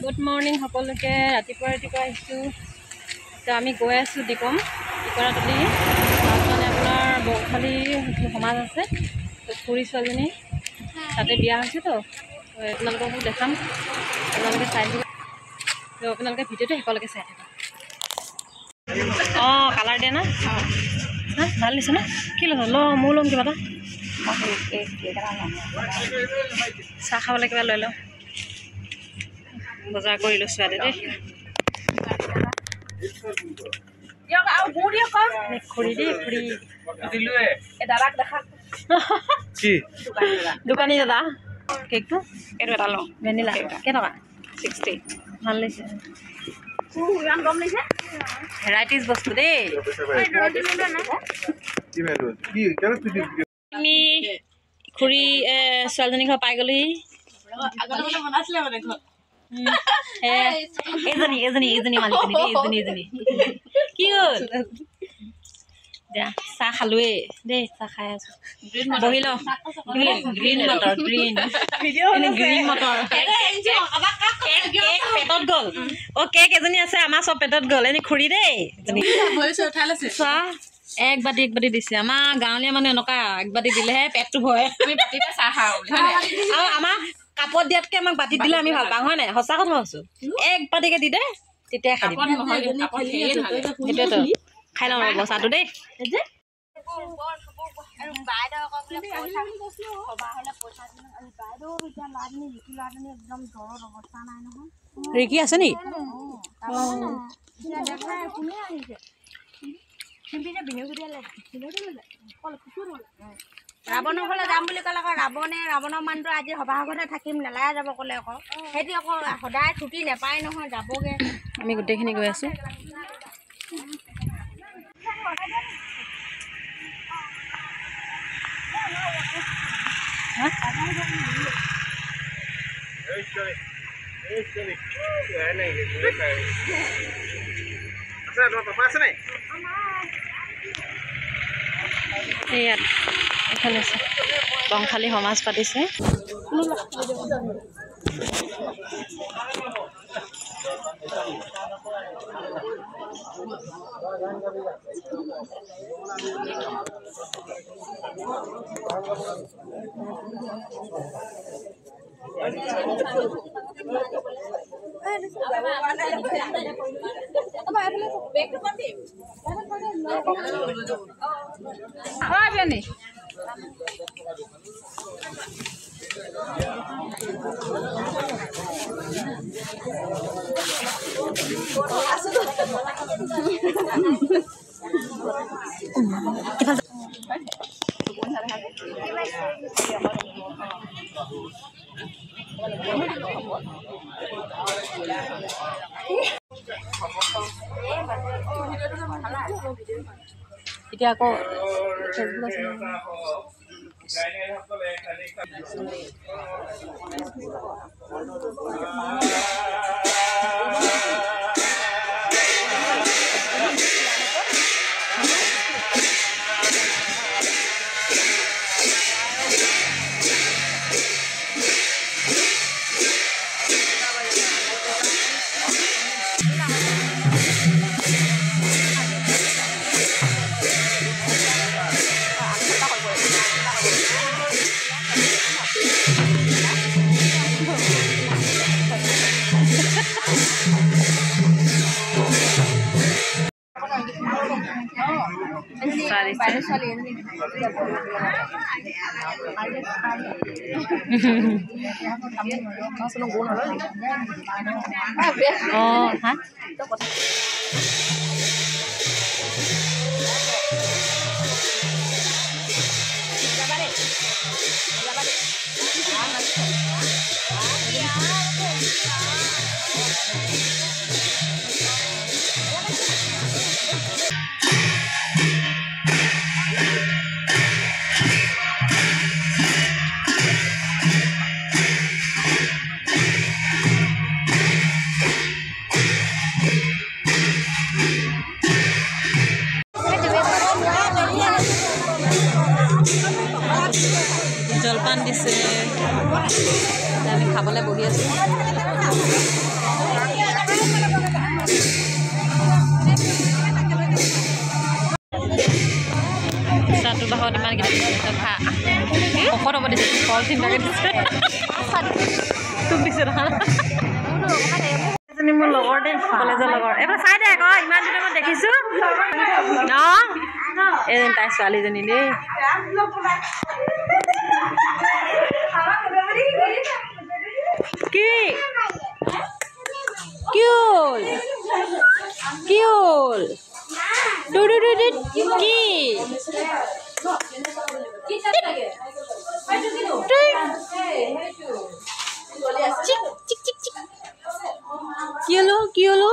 Good morning সকলোকে। ৰাতিপুৱা আহিছোঁ। তো আমি গৈ আছোঁ ডিকম টিকৰাতলি। তাত মানে আপোনাৰ বংশালী সমাজ আছে। তো খুৰী ছোৱালীজনী তাতে বিয়া হৈছে। তো আপোনালোকক দেখাম, আপোনালোকে চাই দিব। তো আপোনালোকে ভিডিঅ'টো শেষলৈকে চাই থাকক। অঁ কালাৰ দিয়া না? হা ভাল দিছে না? কি ল'ম মোৰ ল'ম কিবা এটা। চাহ খাবলৈ কিবা লৈ লওঁ। বজাৰ কৰি লৈছোঁ ইয়াতে দেই। খুৰী দেই খুৰী দোকানী দাদা। কেকটো এইটো এটা লওঁ। ভেনিলা কেইটকা? 60। ভাল লাগিছে। ভেৰাইটিজ বস্তু দেই। আমি খুৰী ছোৱালীজনী ঘৰ পাই গ'লোহি। এইজনী মালিকনী দেই। কি হ'ল দিয়া চাহ খালোৱেই দেই। চাহ খাই আছো। বহি লওঁ। Green motor green motor cake পেটত গ'ল। অ কেক এজনী আছে আমাৰ চব পেটত গ'ল। এনে খুৰী দেই চোৱা এক বাতি দিছে। আমাৰ গাঁৱলীয়া মানুহ এনেকুৱা এক বাতি দিলেহে পেটটো ভৰে। চাহ খাওঁ আৰু আমাৰ কাপত দিয়াতকে আমাক বাতিত দিলে আমি ভাল পাওঁ হয় নাই? সঁচা কথা কৈছো। এক বাতিকে দি দে তেতিয়া খাই দিম। সেইটোৱেতো খাই লওঁ ৰ'ব চাহটো দেই। ৰিকি আছে নেকি? ৰাৱণৰ ঘৰলৈ যাম বুলি ক'লে আকৌ ৰাৱণৰ মানুহটো আজি সভাঘৰতে থাকিম নেলাই যাব ক'লে আকৌ। সেইটো আকৌ সদায় ছুটি নেপায় নহয়, যাবগৈ। আমি গোটেইখিনি গৈ আছোঁ। ইয়াত এইফালে আছে বংশালী সমাজ পাতিছে। এতিয়া আকৌ ফেচবুক আছে। Oh, hả? জলপান দিছে, আমি খাবলৈ বহি আছোঁ। পলিথিন লাগে দিছে তোক দিছে এজনী মোৰ লগৰ দেই কলেজৰ লগৰ এইবাৰ চাই দে আকৌ ইমান দিনৰ মই দেখিছোঁ অঁ এজনী তাই ছোৱালীজনী দেই কি Kiul Kiul do do do do কি চিক চিক চিক চিক কিউলো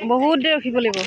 বহুত দেৰি ৰখিব লাগিব